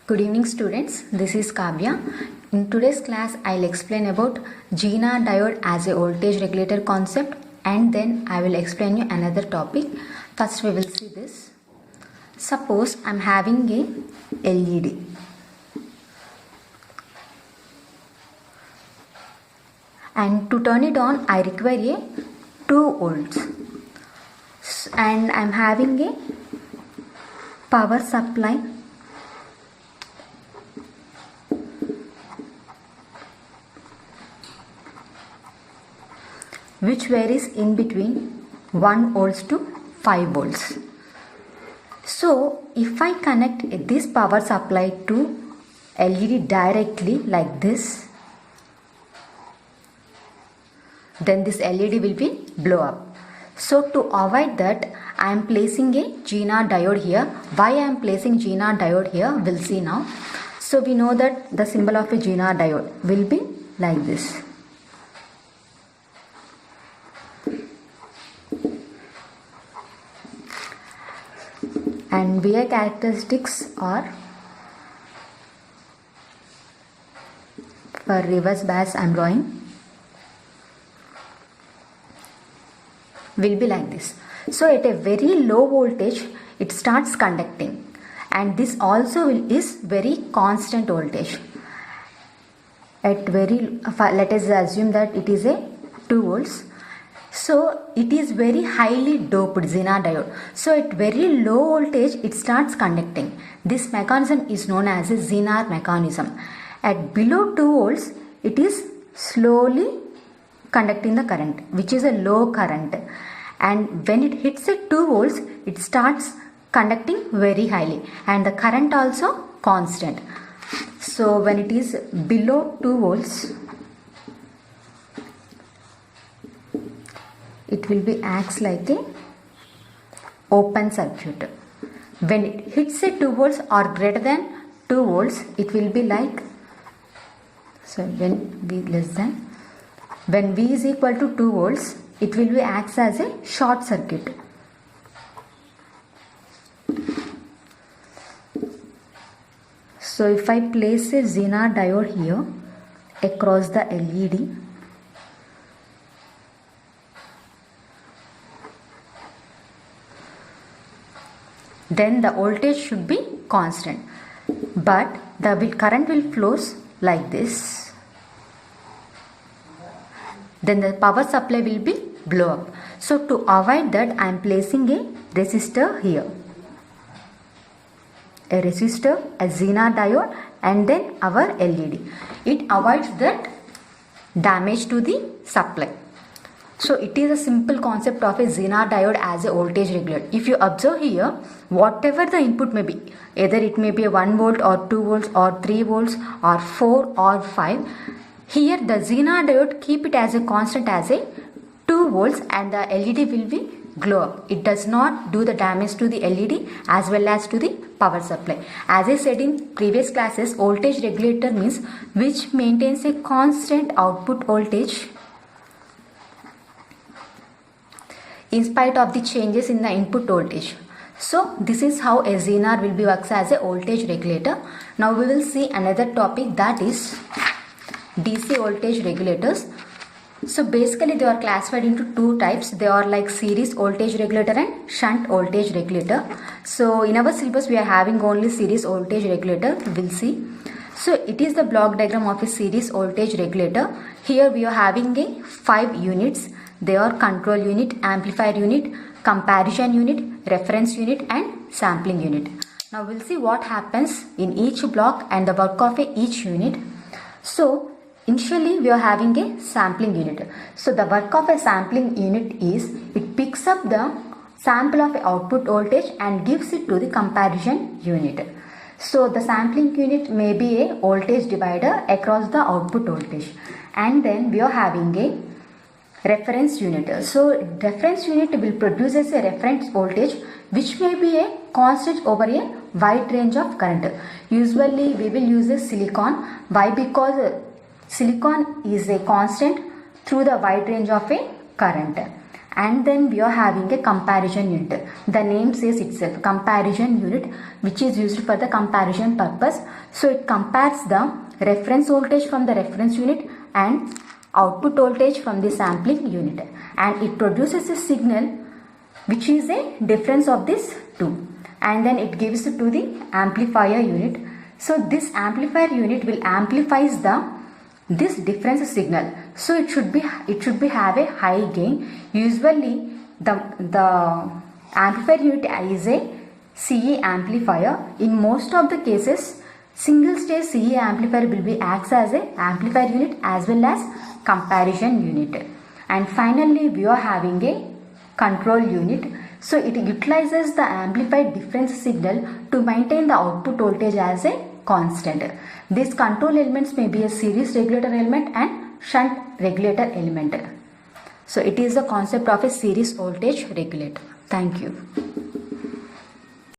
Good evening students, this is Kavya. In today's class, I'll explain about Zener diode as a voltage regulator concept and then I will explain you another topic. First we will see this. Suppose I'm having a LED. And to turn it on, I require a 2 volts. And I'm having a power supply which varies in between 1 volts to 5 volts. So if I connect this power supply to LED directly like this, then this LED will be blow up. So to avoid that, I am placing a Zener diode here. Why I am placing Zener diode here, we'll see now. So we know that the symbol of a Zener diode will be like this. And VI characteristics are, for reverse bias I am drawing, will be like this. So at a very low voltage it starts conducting, and this also is very constant voltage. At let us assume that it is a 2 volts. So it is very highly doped Zener diode. So at very low voltage it starts conducting. This mechanism is known as a Zener mechanism. At below 2 volts it is slowly conducting the current, which is a low current. And when it hits at 2 volts it starts conducting very highly, and the current also constant. So when it is below 2 volts, it will be acts like a open circuit. When it hits a 2 volts or greater than 2 volts, it will be like, so when V less than, when V is equal to 2 volts, it will be acts as a short circuit. So if I place a Zener diode here across the LED, then the voltage should be constant, but the current will flows like this. Then the power supply will be blow up. So to avoid that, I am placing a resistor here. A resistor, a Zener diode, and then our LED. It avoids that damage to the supply. So it is a simple concept of a Zener diode as a voltage regulator. If you observe here, whatever the input may be, either it may be a 1 volt or 2 volts or 3 volts or 4 or 5, here the Zener diode keep it as a constant as a 2 volts, and the LED will be glow up. It does not do the damage to the LED as well as to the power supply. As I said in previous classes, voltage regulator means which maintains a constant output voltage in spite of the changes in the input voltage. So this is how a Zener will be works as a voltage regulator. Now we will see another topic, that is DC voltage regulators. So basically they are classified into two types. They are like series voltage regulator and shunt voltage regulator. So in our syllabus we are having only series voltage regulator. We will see. So it is the block diagram of a series voltage regulator. Here we are having a 5 units. They are control unit, amplifier unit, comparison unit, reference unit and sampling unit. Now we'll see what happens in each block and the work of each unit. So initially we are having a sampling unit. So the work of a sampling unit is it picks up the sample of output voltage and gives it to the comparison unit. So the sampling unit may be a voltage divider across the output voltage. And then we are having a reference unit. So reference unit will produce as a reference voltage which may be a constant over a wide range of current. Usually we will use a silicon. Why? Because silicon is a constant through the wide range of a current. and then we are having a comparison unit. The name says itself, comparison unit, which is used for the comparison purpose. So it compares the reference voltage from the reference unit and output voltage from the sampling unit, and it produces a signal which is a difference of this two, and then it gives it to the amplifier unit. So this amplifier unit will amplifies this difference signal. So it should be have a high gain. Usually the amplifier unit is a CE amplifier. In most of the cases, single stage CE amplifier will be acts as a amplifier unit as well as comparison unit. And finally we are having a control unit. So it utilizes the amplified difference signal to maintain the output voltage as a constant. These control elements may be a series regulator element and shunt regulator element. So it is the concept of a series voltage regulator. Thank you.